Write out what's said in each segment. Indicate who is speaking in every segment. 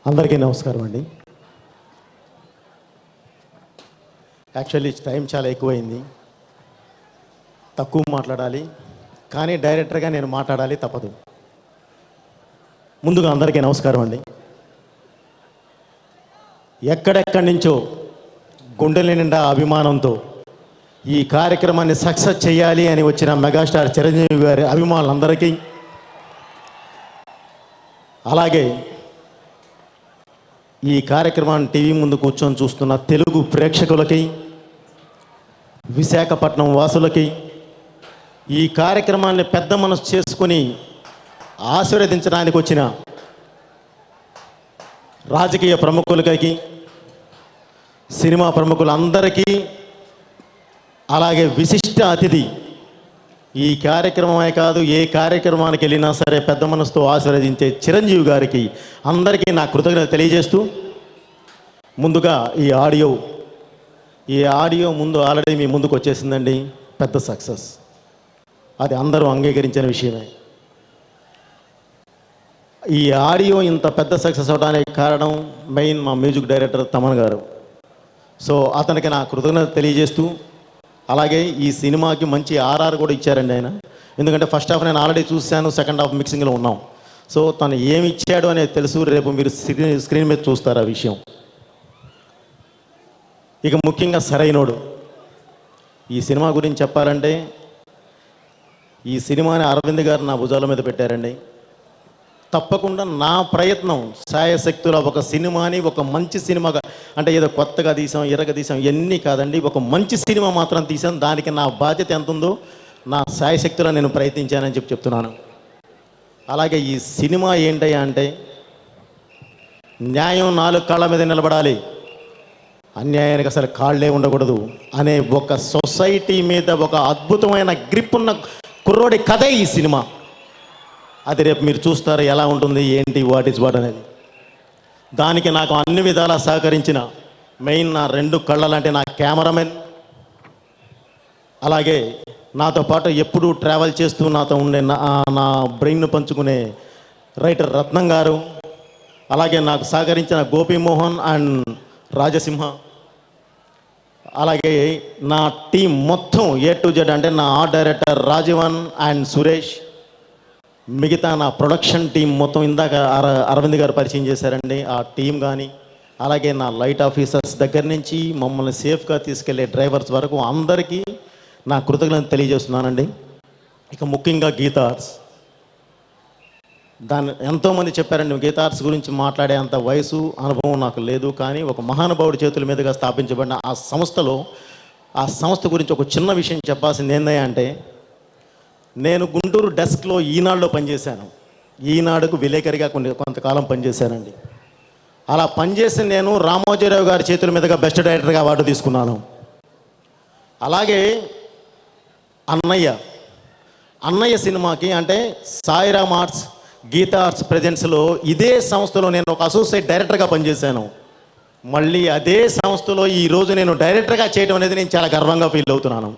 Speaker 1: అందరికీ నమస్కారం అండి. యాక్చువల్లీ టైం చాలా ఎక్కువైంది, తక్కువ మాట్లాడాలి, కానీ డైరెక్టర్గా నేను మాట్లాడాలి, తప్పదు. ముందుగా అందరికీ నమస్కారం అండి. ఎక్కడెక్కడి నుంచో గుండెల నిండా అభిమానంతో ఈ కార్యక్రమాన్ని సక్సెస్ చేయాలి అని వచ్చిన మెగాస్టార్ చిరంజీవి గారి అభిమానులందరికీ, అలాగే ఈ కార్యక్రమాన్ని టీవీ ముందు కూర్చొని చూస్తున్న తెలుగు ప్రేక్షకులకి, విశాఖపట్నం వాసులకి, ఈ కార్యక్రమాన్ని పెద్ద మనసు చేసుకొని ఆశీర్వదించడానికి వచ్చిన రాజకీయ ప్రముఖులకి, సినిమా ప్రముఖులందరికీ, అలాగే విశిష్ట అతిథి, ఈ కార్యక్రమమే కాదు ఏ కార్యక్రమానికి వెళ్ళినా సరే పెద్ద మనసుతో ఆశీర్వదించే చిరంజీవి గారికి అందరికీ నా కృతజ్ఞత తెలియజేస్తూ, ముందుగా ఈ ఆడియో ముందు ఆల్రెడీ మీ ముందుకు వచ్చేసిందండి. పెద్ద సక్సెస్, అది అందరూ అంగీకరించిన విషయమే. ఈ ఆడియో ఇంత పెద్ద సక్సెస్ అవడానికి కారణం మెయిన్ మా మ్యూజిక్ డైరెక్టర్ తమన్ గారు. సో అతనికి నా కృతజ్ఞత తెలియజేస్తూ, అలాగే ఈ సినిమాకి మంచి ఆర్ఆర్ కూడా ఇచ్చారండి ఆయన. ఎందుకంటే ఫస్ట్ హాఫ్ నేను ఆల్రెడీ చూశాను, సెకండ్ హాఫ్ మిక్సింగ్లో ఉన్నాం. సో తను ఏమి ఇచ్చాడు అనేది తెలుసు, రేపు మీరు స్క్రీన్ మీద చూస్తారు ఆ విషయం. ఇక ముఖ్యంగా సరైనోడు, ఈ సినిమా గురించి చెప్పాలంటే ఈ సినిమాని అరవింద్ గారు నా భుజాల మీద పెట్టారండి. తప్పకుండా నా ప్రయత్నం శాయశక్తుల ఒక సినిమాని ఒక మంచి సినిమాగా, అంటే ఏదో కొత్తగా తీసాం తీసాం ఇవన్నీ కాదండి, ఒక మంచి సినిమా మాత్రం తీసాం. దానికి నా బాధ్యత ఎంత ఉందో నా శాయశక్తులో నేను ప్రయత్నించానని చెప్తున్నాను. అలాగే ఈ సినిమా ఏంటయ్యా అంటే, న్యాయం 4 కాళ్ళ మీద నిలబడాలి, అన్యాయానికి అసలు కాళ్ళే ఉండకూడదు అనే ఒక సొసైటీ మీద ఒక అద్భుతమైన గ్రిప్ ఉన్న కుర్రోడి కథే ఈ సినిమా. అది రేపు మీరు చూస్తారు ఎలా ఉంటుంది, ఏంటి, వాట్ ఈజ్ వాట్ అనేది. దానికి నాకు అన్ని విధాలా సహకరించిన మెయిన్ నా 2 కళ్ళలాంటి నా కెమెరామెన్, అలాగే నాతో పాటు ఎప్పుడూ ట్రావెల్ చేస్తూ నాతో ఉండే నా బ్రెయిన్ను పంచుకునే రైటర్ రత్నం గారు, అలాగే నాకు సహకరించిన గోపీమోహన్ అండ్ రాజసింహ, అలాగే నా టీం మొత్తం A to Z, అంటే నా art director Rajeevan and Suresh, మిగతా నా ప్రొడక్షన్ టీం మొత్తం ఇందాక అరవింద్ గారు పరిచయం చేశారండి. ఆ టీం కానీ, అలాగే నా లైట్ ఆఫీసర్స్ దగ్గర నుంచి మమ్మల్ని సేఫ్గా తీసుకెళ్లే డ్రైవర్స్ వరకు అందరికీ నా కృతజ్ఞత తెలియజేస్తున్నానండి. ఇక ముఖ్యంగా గీతా ఆర్ట్స్, ఎంతోమంది చెప్పారండి, గీతా ఆర్ట్స్ గురించి మాట్లాడే అంత వయసు అనుభవం నాకు లేదు, కానీ ఒక మహానుభావుడి చేతుల మీదుగా స్థాపించబడిన ఆ సంస్థ గురించి ఒక చిన్న విషయం చెప్పాల్సింది ఏందయ్యా అంటే, నేను గుంటూరు డెస్క్లో ఈనాడులో పనిచేశాను. ఈనాడుకు విలేకరిగా కొంతకాలం పనిచేశానండి. అలా పనిచేసి నేను రామోజీరావు గారి చేతుల మీదుగా బెస్ట్ డైరెక్టర్గా అవార్డు తీసుకున్నాను. అలాగే అన్నయ్య సినిమాకి, అంటే సాయిరామ్ ఆర్ట్స్, గీతా ఆర్ట్స్ ప్రెజెన్స్లో ఇదే సంస్థలో నేను ఒక అసోసియేట్ డైరెక్టర్గా పనిచేశాను. మళ్ళీ అదే సంస్థలో ఈరోజు నేను డైరెక్టర్గా చేయడం అనేది నేను చాలా గర్వంగా ఫీల్ అవుతున్నాను.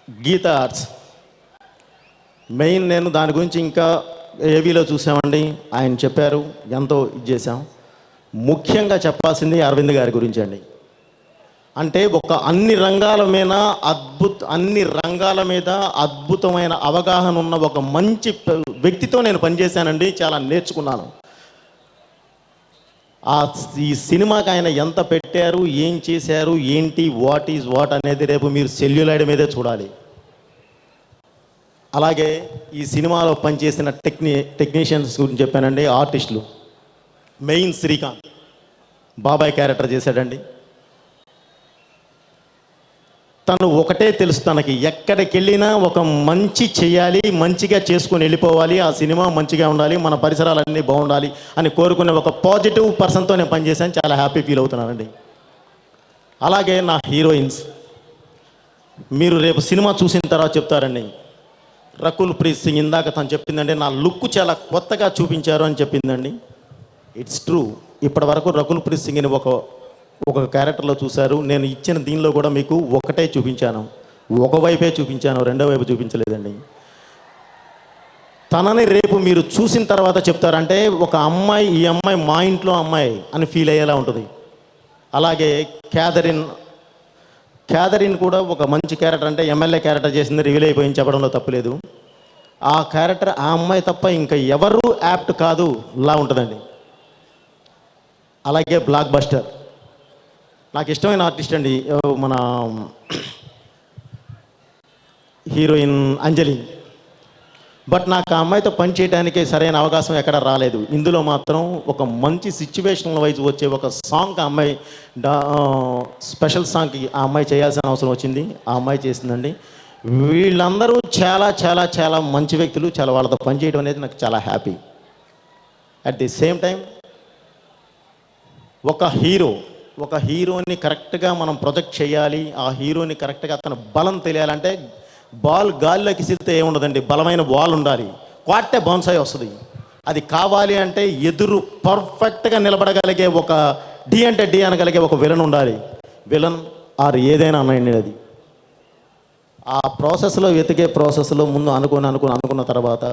Speaker 1: గీతా ఆర్ట్స్ మెయిన్ నేను దాని గురించి ఇంకా ఏవీలో చూసామండి, ఆయన చెప్పారు, ఎంతో ఇది చేశాం. ముఖ్యంగా చెప్పాల్సింది అరవింద్ గారి గురించి అండి. అంటే అన్ని రంగాల మీద అద్భుతమైన అవగాహన ఉన్న ఒక మంచి వ్యక్తితో నేను పనిచేశానండి. చాలా నేర్చుకున్నాను. ఈ సినిమాకి ఆయన ఎంత పెట్టారు, ఏం చేశారు, ఏంటి, వాట్ ఈజ్ వాట్ అనేది రేపు మీరు సెల్యులాయిడ్ మీదే చూడాలి. అలాగే ఈ సినిమాలో పనిచేసిన టెక్నీషియన్స్ గురించి చెప్పానండి. ఆర్టిస్టులు మెయిన్ శ్రీకాంత్ బాబాయ్ క్యారెక్టర్ చేశాడండి. తను ఒకటే తెలుసు, తనకి ఎక్కడికి వెళ్ళినా ఒక మంచి చేయాలి, మంచిగా చేసుకొని వెళ్ళిపోవాలి, ఆ సినిమా మంచిగా ఉండాలి, మన పరిసరాలన్నీ బాగుండాలి అని కోరుకునే ఒక పాజిటివ్ పర్సన్తో నేను పనిచేశాను. చాలా హ్యాపీ ఫీల్ అవుతున్నానండి. అలాగే నా హీరోయిన్స్, మీరు రేపు సినిమా చూసిన తర్వాత చెప్తారండి. రకుల్ ప్రీత్ సింగ్ ఇందాక తను చెప్పిందండి, నా లుక్ చాలా కొత్తగా చూపించారు అని చెప్పిందండి. It's true. ఇప్పటి వరకు రకుల్ ప్రీత్ సింగ్ని ఒక క్యారెక్టర్లో చూశారు. నేను ఇచ్చిన దీనిలో కూడా మీకు ఒకటే చూపించాను, ఒకవైపే చూపించాను, రెండో వైపు చూపించలేదండి. తనని రేపు మీరు చూసిన తర్వాత చెప్తారంటే ఒక అమ్మాయి, ఈ అమ్మాయి మా ఇంట్లో అమ్మాయి అని ఫీల్ అయ్యేలా ఉంటుంది. అలాగే క్యాథరిన్ కూడా ఒక మంచి క్యారెక్టర్, అంటే ఎమ్మెల్యే క్యారెక్టర్ చేసింది, రివీల్ అయిపోయింది, చెప్పడంలో తప్పులేదు. ఆ క్యారెక్టర్ ఆ అమ్మాయి తప్ప ఇంకా ఎవరు యాప్ట్ కాదు లా ఉంటుందండి. అలాగే బ్లాక్ బస్టర్ నాకు ఇష్టమైన ఆర్టిస్ట్ అండి, మన హీరోయిన్ అంజలి. బట్ నాకు ఆ అమ్మాయితో పని చేయడానికి సరైన అవకాశం ఎక్కడ రాలేదు. ఇందులో మాత్రం ఒక మంచి సిచ్యువేషనల్ వైజ్ వచ్చే ఒక సాంగ్ ఆ అమ్మాయి స్పెషల్ సాంగ్కి ఆ అమ్మాయి చేయాల్సిన అవసరం వచ్చింది, ఆ అమ్మాయి చేసిందండి. వీళ్ళందరూ చాలా చాలా చాలా మంచి వ్యక్తులు, చాలా వాళ్ళతో పనిచేయడం అనేది నాకు చాలా happy. At the same time ఒక హీరోని కరెక్ట్గా మనం ప్రొజెక్ట్ చేయాలి, ఆ హీరోని కరెక్ట్గా అతను బలం తెలియాలంటే బాల్ గాల్లోకి సిరితే ఏముండదండి, బలమైన బాల్ ఉండాలి, క్వాట్టే బౌన్సాయి వస్తుంది. అది కావాలి అంటే ఎదురు పర్ఫెక్ట్గా నిలబడగలిగే ఒక డి అంటే డి అనగలిగే ఒక విలన్ ఉండాలి. విలన్ ఆర్ ఏదైనా అనండి. అది ఆ ప్రాసెస్లో వెతికే ప్రాసెస్లో ముందు అనుకున్న తర్వాత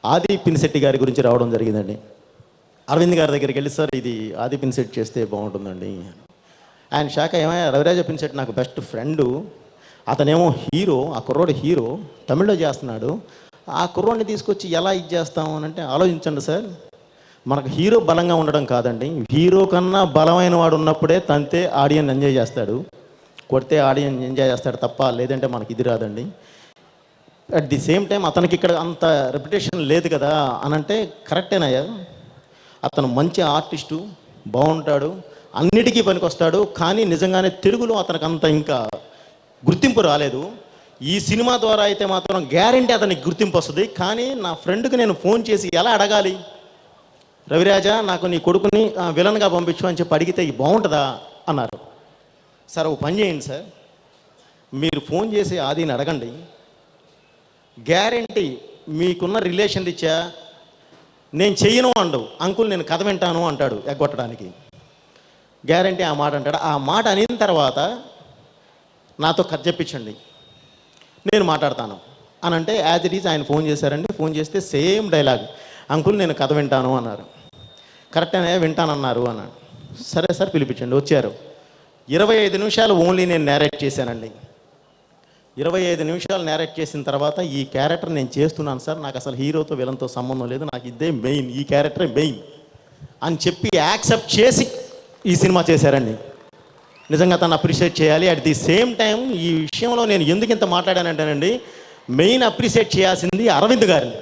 Speaker 1: ఆది పినిశెట్టి గారి గురించి రావడం జరిగిందండి. అరవింద్ గారి దగ్గరికి వెళ్ళి, సార్ ఇది ఆది పినిశెట్టి చేస్తే బాగుంటుందండి. ఆయన శాఖ ఏమైనా, రవిరాజ పినిశెట్టి నాకు బెస్ట్ ఫ్రెండు, అతనేమో హీరో, ఆ కుర్రోడు హీరో తమిళ్లో చేస్తున్నాడు, ఆ కుర్రోడిని తీసుకొచ్చి ఎలా ఇది చేస్తాము అని అంటే, ఆలోచించండి సార్, మనకు హీరో బలంగా ఉండడం కాదండి, హీరో కన్నా బలమైన వాడు ఉన్నప్పుడే తంతే ఆడియన్స్ ఎంజాయ్ చేస్తాడు, కొడితే ఆడియన్స్ ఎంజాయ్ చేస్తాడు తప్ప లేదంటే మనకి ఇది రాదండి. అట్ ది సేమ్ టైం అతనికి ఇక్కడ అంత రెప్యుటేషన్ లేదు కదా అని అంటే, కరెక్టేనయ్యా, అతను మంచి ఆర్టిస్టు, బాగుంటాడు, అన్నిటికీ పనికొస్తాడు, కానీ నిజంగానే తెలుగులో అతనికి అంత ఇంకా గుర్తింపు రాలేదు. ఈ సినిమా ద్వారా అయితే మాత్రం గ్యారంటీ అతనికి గుర్తింపు వస్తుంది. కానీ నా ఫ్రెండ్కి నేను ఫోన్ చేసి ఎలా అడగాలి, రవిరాజా నాకు నీ కొడుకుని విలన్గా పంపించు అని చెప్పి అడిగితే బాగుంటుందా అన్నారు. సార్ ఓ పని చేయండి సార్, మీరు ఫోన్ చేసి ఆదిని అడగండి, గ్యారంటీ మీకున్న రిలేషన్ ఇచ్చా నేను చెయ్యను అండు, అంకుల్ నేను కథ వింటాను అంటాడు ఎగ్గొట్టడానికి. గ్యారంటీ ఆ మాట అంటాడు. ఆ మాట అనిన తర్వాత నాతో కథ చెప్పించండి, నేను మాట్లాడతాను అని అంటే, యాజ్ ఇట్ ఈజ్ ఆయన ఫోన్ చేశారండి. ఫోన్ చేస్తే సేమ్ డైలాగ్, అంకుల్ నేను కథ వింటాను అన్నారు. కరెక్టేనే వింటానన్నారు అన్నాడు. సరే సార్ పిలిపించండి. వచ్చారు. 25 నిమిషాలు ఓన్లీ నేను నేరేట్ చేశానండి. 25 నిమిషాలు నేరేట్ చేసిన తర్వాత, ఈ క్యారెక్టర్ నేను చేస్తున్నాను సార్, నాకు అసలు హీరోతో విలన్తో సంబంధం లేదు, నాకు ఇదే మెయిన్, ఈ క్యారెక్టరే మెయిన్ అని చెప్పి యాక్సెప్ట్ చేసి ఈ సినిమా చేశారండి. నిజంగా తను అప్రిషియేట్ చేయాలి. అట్ ది సేమ్ టైం ఈ విషయంలో నేను ఎందుకు ఇంత మాట్లాడానంటేనండి, మెయిన్ అప్రిషియేట్ చేయాల్సింది అరవింద్ గారిని.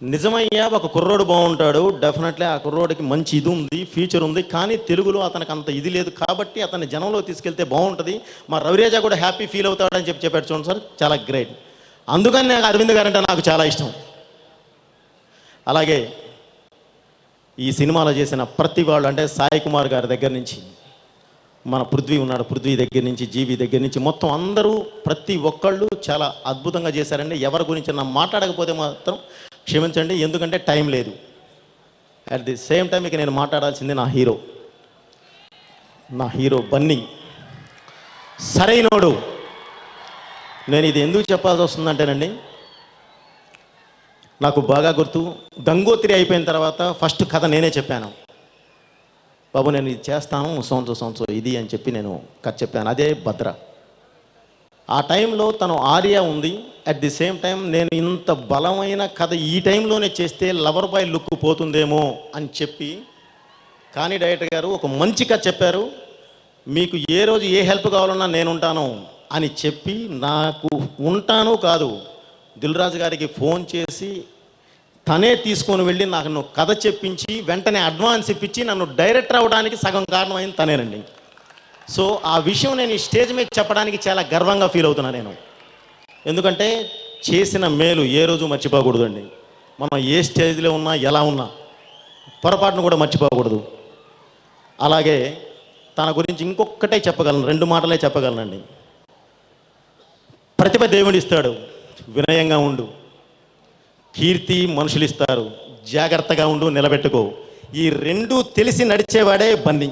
Speaker 1: నిజమయ్యా, ఒక కుర్రోడు బాగుంటాడు, డెఫినెట్లీ ఆ కుర్రోడికి మంచి ఇది ఉంది, ఫ్యూచర్ ఉంది, కానీ తెలుగులో అతనికి అంత ఇది లేదు, కాబట్టి అతన్ని జనంలో తీసుకెళ్తే బాగుంటుంది, మా రవిరాజా కూడా హ్యాపీ ఫీల్ అవుతాడని చెప్పాడు. చూడండి సార్, చాలా గ్రేట్. అందుకని నాకు అరవింద్ గారు అంటే నాకు చాలా ఇష్టం. అలాగే ఈ సినిమాలో చేసిన ప్రతి వాళ్ళు, అంటే సాయి కుమార్ గారి దగ్గర నుంచి, మన పృథ్వీ ఉన్నాడు, పృథ్వీ దగ్గర నుంచి, జీవి దగ్గర నుంచి, మొత్తం అందరూ ప్రతి ఒక్కళ్ళు చాలా అద్భుతంగా చేశారండి. ఎవరి గురించి నా మాట్లాడకపోతే మాత్రం క్షమించండి, ఎందుకంటే టైం లేదు. అట్ ది సేమ్ టైం ఇక నేను మాట్లాడాల్సింది నా హీరో బన్నీ, సరైనోడు. నేను ఇది ఎందుకు చెప్పాల్సి వస్తుందంటేనండి, నాకు బాగా గుర్తు, గంగోత్రి అయిపోయిన తర్వాత ఫస్ట్ కథ నేనే చెప్పాను, బాబు నేను ఇది చేస్తాను, సంవత్సరం ఇది అని చెప్పి నేను కథ చెప్పాను. అదే భద్ర. ఆ టైంలో తను ఆర్య ఉంది. అట్ ది సేమ్ టైం నేను ఇంత బలమైన కథ ఈ టైంలోనే చేస్తే లవర్ బాయ్ లుక్ పోతుందేమో అని చెప్పి, కానీ డైరెక్టర్ గారు ఒక మంచి కథ చెప్పారు, మీకు ఏ రోజు ఏ హెల్ప్ కావాలన్నా నేను ఉంటాను అని చెప్పి, నాకు ఉంటాను కాదు, దిల్ రాజు గారికి ఫోన్ చేసి తనే తీసుకొని వెళ్ళి నాకు కథ చెప్పించి వెంటనే అడ్వాన్స్ ఇప్పించి నన్ను డైరెక్టర్ అవ్వడానికి సగం కారణమైంది తనేనండి. సో ఆ విషయం నేను ఈ స్టేజ్ మీద చెప్పడానికి చాలా గర్వంగా ఫీల్ అవుతున్నాను నేను. ఎందుకంటే చేసిన మేలు ఏ రోజు మర్చిపోకూడదండి. మనం ఏ స్టేజ్లో ఉన్నా, ఎలా ఉన్నా, పొరపాటును కూడా మర్చిపోకూడదు. అలాగే తన గురించి ఇంకొకటే చెప్పగలను, 2 మాటలే చెప్పగలనండి. ప్రతిభ దేవుడిస్తాడు, వినయంగా ఉండు, కీర్తి మనుషులు ఇస్తారు, జాగ్రత్తగా ఉండు, నిలబెట్టుకో. ఈ 2 తెలిసి నడిచేవాడే Bunny.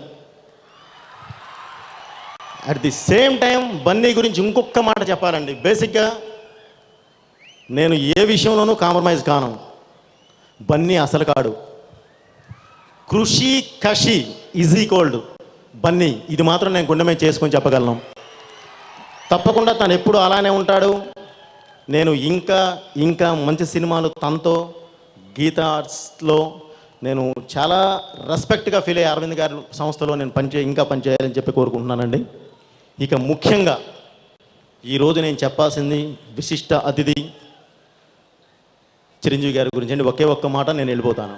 Speaker 1: At the same time Bunny గురించి ఇంకొక మాట చెప్పాలండి. బేసిక్గా నేను ఏ విషయంలోనూ కాంప్రమైజ్ కాను. బన్నీ అసలు కాడు. కృషి కషి ఈజ్ ఈక్వల్డ్ బన్నీ. ఇది మాత్రం నేను గుండె మీద చేసుకొని చెప్పగలను. తప్పకుండా తను ఎప్పుడు అలానే ఉంటాడు. నేను ఇంకా ఇంకా మంచి సినిమాలు తనతో గీతా ఆర్ట్స్లో నేను చాలా రెస్పెక్ట్గా ఫీల్ అయ్యే అరవింద్ గారి సంస్థలో నేను ఇంకా పనిచేయాలని చెప్పి కోరుకుంటున్నానండి. ఇక ముఖ్యంగా ఈరోజు నేను చెప్పాల్సింది విశిష్ట అతిథి చిరంజీవి గారి గురించి అండి. ఒకే ఒక్క మాట నేను వెళ్ళిపోతాను.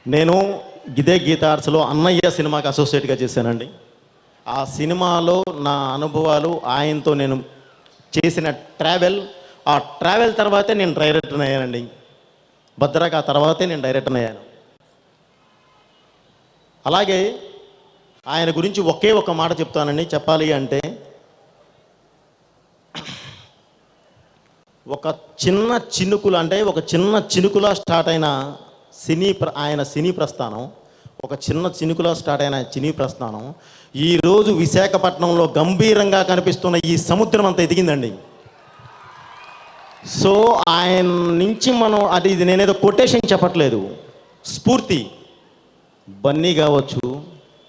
Speaker 1: నేను ఇదే గీతా ఆర్ట్స్లో అన్నయ్య సినిమాకి అసోసియేట్గా చేశానండి. ఆ సినిమాలో నా అనుభవాలు, ఆయనతో నేను చేసిన ఆ ట్రావెల్ తర్వాతే నేను డైరెక్టర్ అయ్యానండి. భద్రాక ఆ తర్వాతే నేను డైరెక్టర్ అయ్యాను. అలాగే ఆయన గురించి ఒకే ఒక మాట చెప్తానండి. చెప్పాలి అంటే ఒక చిన్న చినుకులా స్టార్ట్ అయిన ఆయన సినీ ప్రస్థానం, ఒక చిన్న చినుకులా స్టార్ట్ అయిన సినీ ప్రస్థానం ఈరోజు విశాఖపట్నంలో గంభీరంగా కనిపిస్తున్న ఈ సముద్రం అంతా ఎదిగిందండి. సో ఆయన నుంచి మనం ఇది నేనేదో కొటేషన్ చెప్పట్లేదు, స్ఫూర్తి. బన్నీ కావచ్చు,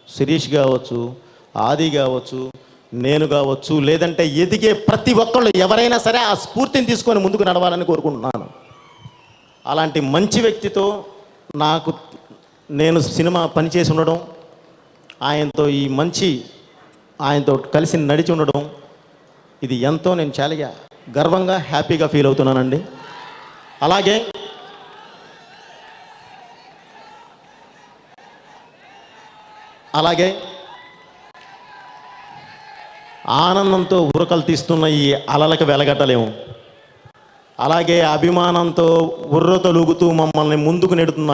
Speaker 1: శిరీష్ కావచ్చు, ఆది కావచ్చు, నేను కావచ్చు, లేదంటే ఎదిగే ప్రతి ఒక్కళ్ళు ఎవరైనా సరే ఆ స్ఫూర్తిని తీసుకొని ముందుకు నడవాలని కోరుకుంటున్నాను. అలాంటి మంచి వ్యక్తితో నేను సినిమా పనిచేసి ఉండడం, ఆయనతో కలిసి నడిచి ఉండడం, ఇది ఎంతో నేను చాలా గర్వంగా హ్యాపీగా ఫీల్ అవుతున్నానండి. అలాగే ఆనందంతో ఉరకలు తీస్తున్న ఈ అలలకు వెలగట్టలేము. అలాగే అభిమానంతో ఉర్రతలుగుతూ మమ్మల్ని ముందుకు నెడుతున్న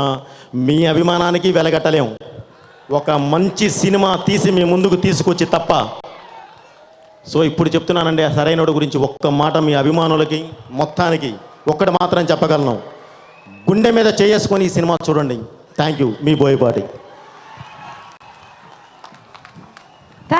Speaker 1: మీ అభిమానానికి వెలగట్టలేము. ఒక మంచి సినిమా తీసి మీ ముందుకు తీసుకొచ్చి తప్ప. సో ఇప్పుడు చెప్తున్నానండి ఆ సరైనోడు గురించి ఒక్క మాట మీ అభిమానులకి మొత్తానికి ఒక్కటి మాత్రం చెప్పగలను. గుండె మీద చేసుకొని ఈ సినిమా చూడండి. Thank you. మీ బోయపాటి.